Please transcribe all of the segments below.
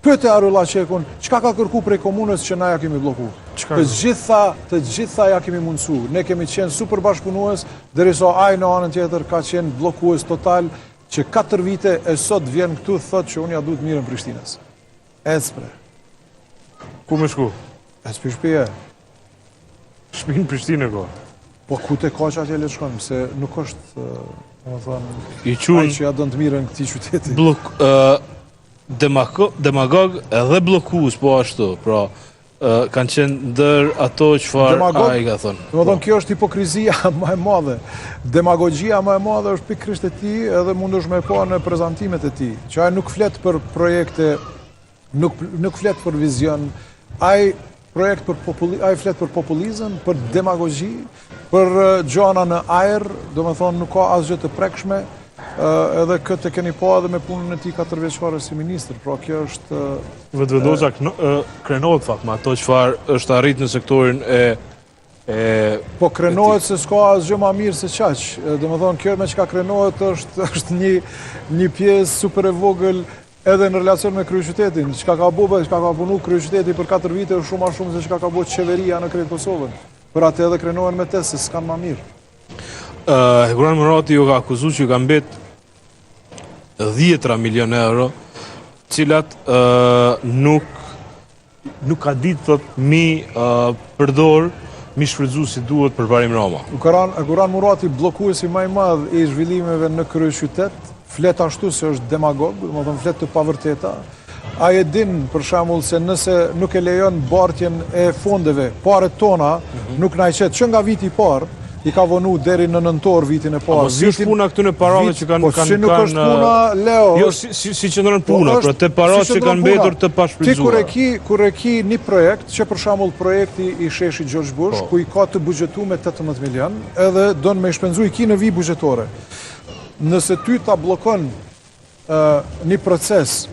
Pyete Arullah Qekun, çka ka kërku prej komunës që na ja kemi bloku? Të gjitha ja kemi mundësu. Ne kemi qenë super bashkëpunues, derisa ai në anën tjetër ka qenë blokues total, që 4 vite e sot vjen këtu thotë që unë ja duhet mirën Prishtinës. Ecpre. Ku me shku? Ecpi shpije. Shpinë Prishtinë ko? Po ku te ka që atje le shkon, se nuk është, më thonë, ai që ja dënë të mirën këtij qyteti. Demagog edhe blokues, po ashtu, pra, kanë qenë ndër ato çfarë ai ka thënë. Domethënë kjo është hipokrizia më e madhe. Demagogjia më e madhe është pikërisht e tij, edhe mundesh me pa në prezantimet e tij, që ai nuk flet për projekte, nuk flet për vizion, ai flet për populizëm, për demagogji, për gjana në ajër, domethënë nuk ka asgjë të prekshme. Edhe këtë e keni pa edhe me punën e tij 4 vjeçare si ministër, pra kjo është... Vetëvendosa krenohet fakt me ato çfarë është arrit në sektorin e... Po krenohet se s'ka asgjë më mirë se qaq. Domethënë kjo me çka krenohet është një pjesë super e vogël edhe në relacion me kryeqytetin. Çka ka bëu, çka ka punu kryeqyteti për 4 vite është shumë më shumë se çka ka bëu qeveria në krejt Kosovën. Për atë edhe krenohen me të se s'kan më mirë. Hekuran Murati ju ka akuzu që ju ka mbet 10 milion euro, cilat nuk ka ditë thot mi përdor, mi shfrytzu si duhet për Barim Rama. Hekuran Murati, bllokuesi më i madh i zhvillimeve në kryeqytet, flet ashtu se është demagog, domethënë flet të pavërteta. Ai e din për shembull se nëse nuk e lejon bartjen e fondeve, paret tona nuk na i qet që nga viti i parë, i ka vonu deri në nëntor vitin e parë. Po si është puna këtu në parave që kanë... Po si nuk është puna, Leo... Jo, si qëndron puna, pra të parat që kanë mbetur të pashfrytzuar. Ti kur e ki një projekt, që për shembull projekti i sheshit George Bush, ku i ka të buxhetu me 18 milion, edhe don me shpenzu i ki në vijë buxhetore. Nëse ty ta bllokon një proces,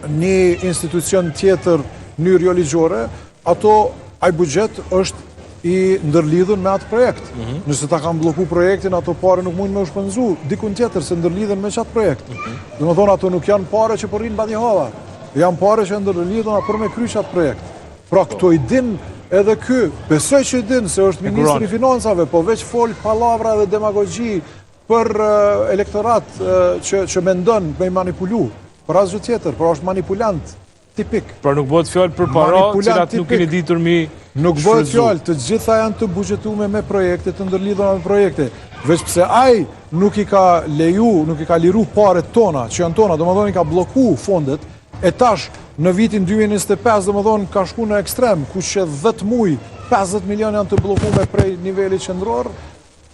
një institucion tjetër në mënyrë jo ligjore, ai buxhet është i ndërlidhur me atë projekt. Nëse ta kanë blloku projektin, ato pare nuk mund me u shpenzu dikun tjetër se ndërlidhen me qatë projekt. Domethënë ato nuk janë pare që po rrinë bati hava. Janë pare që ndërlidhen për me kry qatë projekt. Pra këto i din edhe ky, besoj që i din se është ministri i financave, po veç fol pallavra dhe demagogji për elektorat që mendon me manipulu. Për asgjë tjetër, por është manipulant tipik. Pra nuk bëhet fjalë për para, cilat nuk keni ditur mi nuk bëhet fjalë, të gjitha janë të buxhetuar me projekte, të ndërlidhura me projekte. Veç pse ai nuk i ka liru paret tona, që janë tona, domethënë i ka blloku fondet, e tash në vitin 2025 domethënë ka shku në ekstrem, ku që 10 muaj 50 milion janë të bllokuar prej nivelit qendror,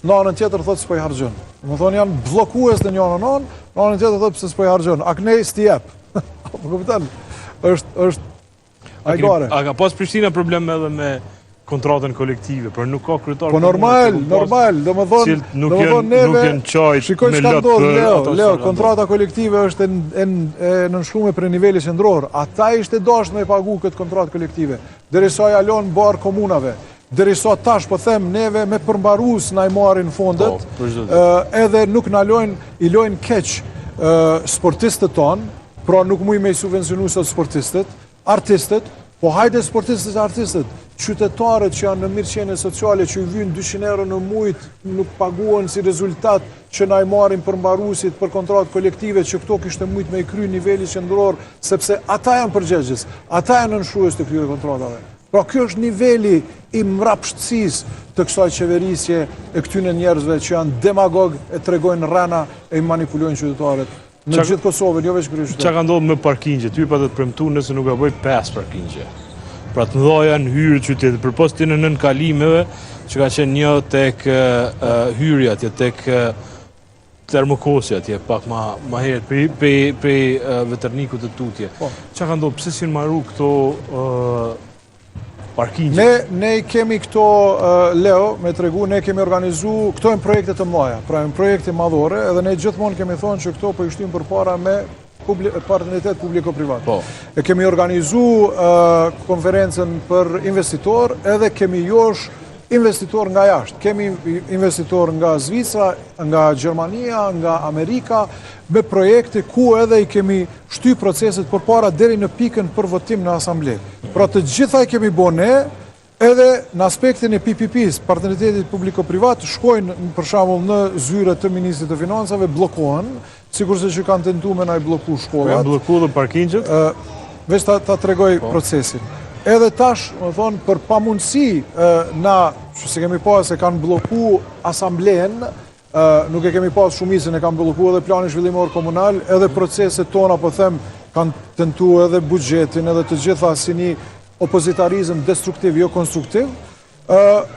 në anën tjetër thotë s'po i harxhon. Domethënë janë bllokues në një anë, në anën tjetër thotë pse s'po i harxhon. Aknej s'ti jep. Po kupton? është ajgare. A ka pas Prishtina problem edhe me kontratën kolektive, për nuk ka kryetar. Po normal, domethënë nuk janë qajt me lot për Leo, kontrata kolektive është e nënshkruar për nivelin qendror. Ata ishte dashur me pagu këtë kontratë kolektive, derisa ja lën bar komunave. Derisa tash po them neve me përmbarues na i marrin fondet, edhe nuk na i lojnë keq sportistët tonë. Pra nuk muj me i subvencionu sot sportistët, artistët, po hajde sportistët e artistët, qytetarët që janë në mirëqenie sociale, që i vynë 200 euro në mujt, nuk paguan si rezultat që na i marrin përmbaruesit për kontratë kolektive, që këto kishte mujt me i kry niveli qendror, sepse ata janë përgjegjës, ata janë nënshues të këtyre kontratave. Pra kjo është niveli i mrapshtësisë të kësaj qeverisje e këtyre njerëzve që janë demagog, e tregojnë rrana e i manipulojnë qytetarët. Në gjithë Kosovën, jo veç kryeqytet. Qa ka ndodhë me parkingje? Ty pa të premtu nëse nuk ka bëj 5 parkingje. Pra të ndhoja në hyrë qytetit, për post të në nën kalimeve, që ka qenë një tek hyrja, tje tek termokosja, tje pak ma heret, pe veternikut të tutje. Qa ka ndodhë? Pse si në marru këto parkingje? Ne kemi këto, Leo, me të regu, ne kemi organizu, këto e në projekte të mlaja, pra e në projekte madhore, edhe ne gjithmonë kemi thonë që këto për ishtim për para me partneritet publiko-privat. E kemi organizu konferencen për investitor, edhe kemi josh investitor nga jashtë. Kemi investitor nga Zvicra, nga Gjermania, nga Amerika, me projekte ku edhe i kemi shty proceset përpara deri në pikën për votim në asamble. Pra të gjitha i kemi bo ne, edhe në aspektin e PPP-s, partneritetit publiko-privat, shkojnë për shembull në zyre të Ministrit të Financave, bllokohen, sikurse që kanë tentuar me na i blloku shkollat. Kanë bllokuar parkingjet? Veç ta tregoj procesin. Edhe tash, më thonë, për pamundësi na, që se kemi pas se kanë bloku asamblen, nuk e kemi pas shumicën, e kanë bloku edhe planin zhvillimor komunal, edhe proceset tona, po them, kanë tentu edhe buxhetin, edhe të gjitha si një opozitarizëm destruktiv, jo konstruktiv,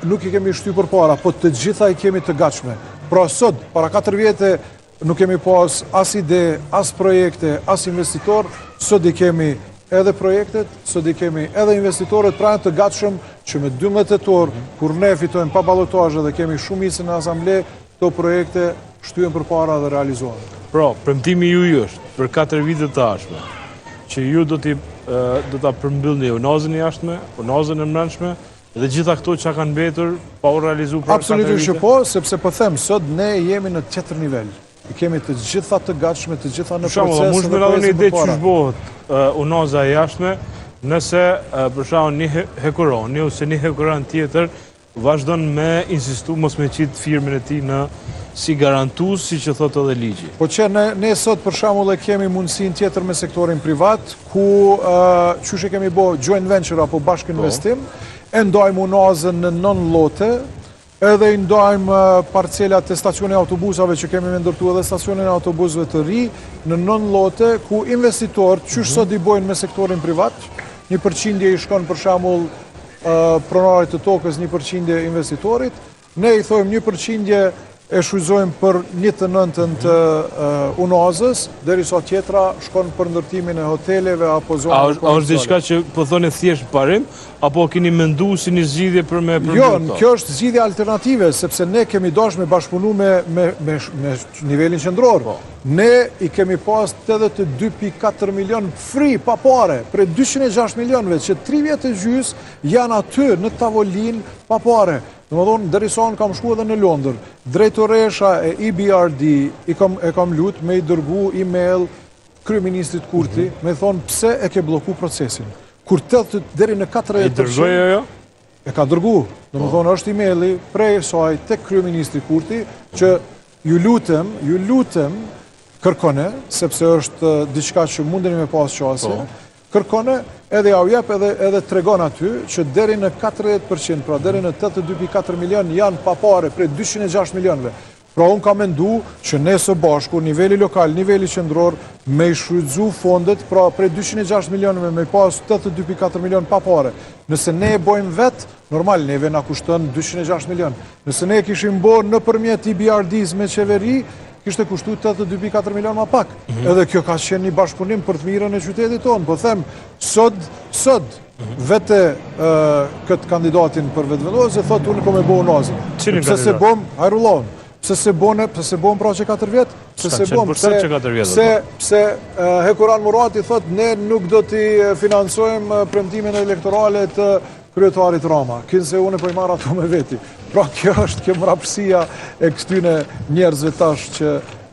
nuk i kemi shty për para, po të gjitha i kemi të gatshme. Pra sot, para 4 vjete, nuk kemi pas as ide, as projekte, as investitor, sot i kemi edhe projektet, sot i kemi edhe investitorët pra të gatshëm që me 12 tetor, kur ne fitojmë pa balotazhe dhe kemi shumicën në asamble, këto projekte shtyhen përpara dhe realizohen. Pra, premtimi ju është për 4 vite të ardhshme, që ju do ta përmbyllni unazën e jashtme, unazën e brendshme dhe gjitha këto që kanë mbetur pa u realizuar për 4 vite. Absolutisht që po, sepse po them, sot ne jemi në tjetër nivel. I kemi të gjitha të gatshme, të gjitha në proces dhe projekte përpara. Një ide që shbohet unaza e jashtme, nëse për shembull një hekuroni ose një hekuron tjetër vazhdon me insistu mos me qit firmën e tij në si garantues, siç e thotë edhe ligji. Po që ne sot për shembull e kemi mundësinë tjetër me sektorin privat, ku qysh e kemi bë joint venture apo bashkë investim, e ndajmë unazën në 9 llote, edhe i ndajmë parcelat e stacione autobusave që kemi me ndërtu edhe stacionin e autobusve të ri në 9 llote ku investitorët qysh sot i bojnë me sektorin privat, 1% i shkon për shembull pronarit të tokës, 1% investitorit, ne i thojmë 1% e shfrytëzojmë për 1/9 të unazës, derisa tjetra shkon për ndërtimin e hoteleve apo zonave komerciale. A është diçka që po thoni thjesht parim, apo keni menduar si një zgjidhje për me përmbajtur? Jo, kjo është zgjidhje alternative, sepse ne kemi dashur me bashkëpunu me nivelin qendror. Ne i kemi pas edhe të 2.4 milion free pa pare, për 206 milionëve që 3 vjet e gjys janë aty në tavolin pa pare. Domethënë, derisa unë kam shkuar edhe në Londër, drejtoresha e EBRD e kam lut me i dërgu email kryeministrit Kurti, me thonë pse e ke blloku procesin. Kur deri në 40%... E dërgoj ajo? E ka dërgu. Domethënë, është emaili prej saj tek kryeministri Kurti që ju lutem kërkone, sepse është diçka që mundeni me pas qasje, kërkone edhe ja u jep edhe tregon aty që deri në 40%, pra deri në 82.4 milion janë pa pare prej 206 milionëve. Pra unë ka mendu që ne së bashku, niveli lokal, niveli qendror, me i shfrytëzu fondet, pra prej 206 milionëve me pas 82.4 milion pa pare. Nëse ne e bojmë vetë, normal, neve na kushton 206 milion. Nëse ne kishim bërë nëpërmjet EBRD-s me qeveri, kishte kushtu 82.4 milion ma pak. Edhe kjo ka qenë një bashkëpunim për të mirën e qytetit tonë. Po them, sot, vete këtë kandidatin për vetëvendosje, thotë unë kom e bo unazën. Pse se bom, hajrullon, pse se bom pra që 4 vjetë? Pse Hekuran Murati thotë, ne nuk do t'i financojmë premtimin elektorale të kryetarit Rama, kënë se unë po i marrë ato me veti. Pra kjo është kjo mrapësia e këtyne njerëzve tash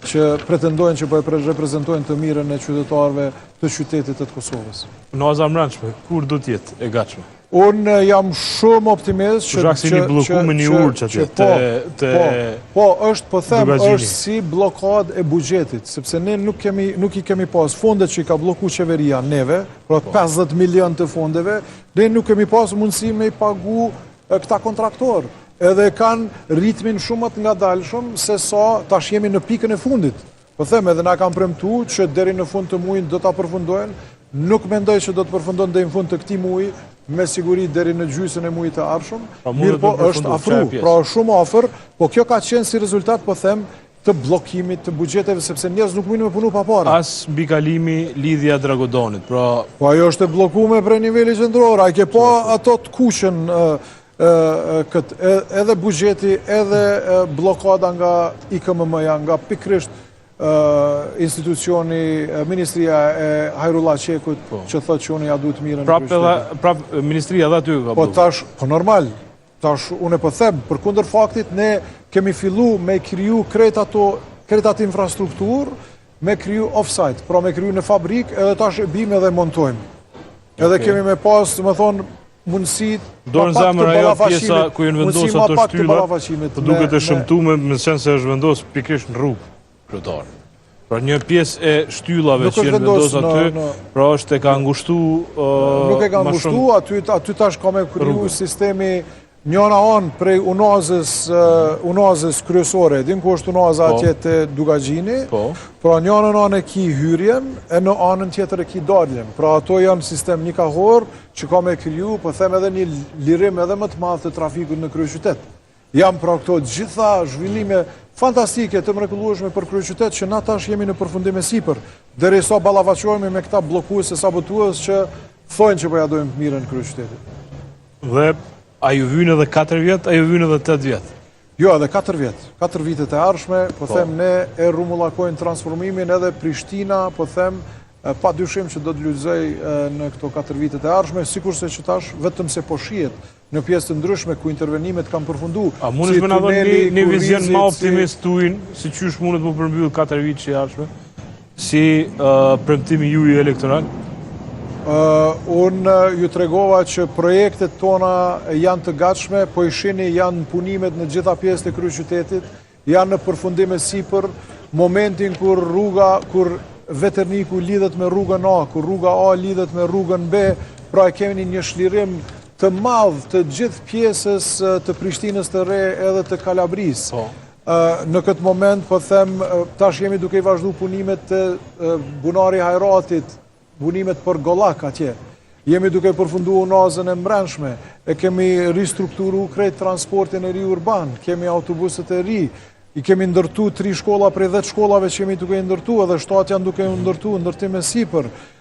që pretendojnë që po e reprezentojnë të mirën e qytetarëve të qytetit të Kosovës. Unaza mbrendshme, kur do t'jetë e gatshme? Unë jam shumë optimist që... Shak si një blokume një urë që atje. Po, është si blokad e buxhetit, sepse ne nuk i kemi pas fondet që i ka bloku qeveria neve, pra 50 milion të fondeve, ne nuk kemi pas mundësi me i pagu këta kontraktor. Edhe kanë ritmin shumët nga dalëshëm, se sa tash jemi në pikën e fundit. Po them, edhe na kanë premtu që deri në fund të muajit do ta përfundojnë, nuk mendoj që do të përfundon deri në fund të këtij muaji, me siguri deri në gjysmën e muajit të ardhshëm. Mirë po është afru, pra shumë afër, po kjo ka qenë si rezultat, po them, të bllokimit të buxheteve, sepse njerëz nuk mundin me punu pa para. As mbikalimi lidhja Dragodonit, pra... Po ajo është e bllokuar prej niveli qendror, ai ke po ato të kuqen edhe buxheti, edhe blokada nga IKMM-ja, nga pikrisht institucioni, Ministria e Hajrullah Qekut, që thotë që unë ja du të mirën. Prap Ministria dhe aty ka po tash, po normal, Tash, unë po them, përkundër faktit, ne kemi fillu me kriju krejt atë infrastrukturë, me kriju off-site, pra me kriju në fabrik, edhe tash e bime dhe montojmë. Edhe kemi me pas, më thonë, mundësit do në zemër ajo pjesa ku jenë vendosë ato shtylla, po duket e shëmtuar me qenë se është vendosë pikërisht në rrugë kryetar. Pra një pjesë e shtyllave që jenë vendosë aty, pra është e ka ngushtu nuk e ka ngushtu, aty tash ka me kriju sistemi njëna anë prej unazës kryesore, din ku është unaza atje të Dugagjini, pra njëna anë e ki hyrjen, e në anën tjetër e ki daljen. Pra ato janë sistem një kahor që ka me kriju, po them edhe një lirim edhe më të madh të trafikut në kryeqytet. Jam pra këto gjitha zhvillime fantastike të mrekullueshme për kryeqytet që na tash jemi në përfundim e sipër, derisa ballafaqohemi me këta bllokues e sabotues që thonë që po ja dojmë mirën kryeqytetit. Dhe a ju vynë edhe 4 vjet, a ju vynë edhe 8 vjet? Jo, edhe 4 vjet. 4 vitet e ardhshme, po them ne e rrumullakojnë transformimin edhe Prishtina, po them pa dyshim që do të luajzoj në këto 4 vitet e ardhshme, sikurse që tash vetëm se po shihet në pjesë të ndryshme ku intervenimet kanë përfunduar. A mundesh me na dhënë një vizion më optimist tuin, si qysh mundet më përmbyll 4 vite që ardhshme? Si premtimi juaj elektoral? Unë ju tregova që projektet tona janë të gatshme, po i shihni janë punimet në gjitha pjesët e kryeqytetit, janë në përfundim e sipër, momentin kur veterniku lidhet me rrugën A, kur rruga A lidhet me rrugën B, pra e kemi një shlirim të madh të gjithë pjesës të Prishtinës të re edhe të Kalabrisë. Në këtë moment, po them, tash jemi duke i vazhdu punimet të Bunari Hajratit, punimet për Gollak atje. Jemi duke përfundu unazën e mbrëmshme, e kemi ristrukturu krejt transportin e ri urban, kemi autobuset e ri, i kemi ndërtu 3 shkolla prej 10 shkollave që jemi duke ndërtu, edhe 7 janë duke ndërtu, ndërtim e sipër.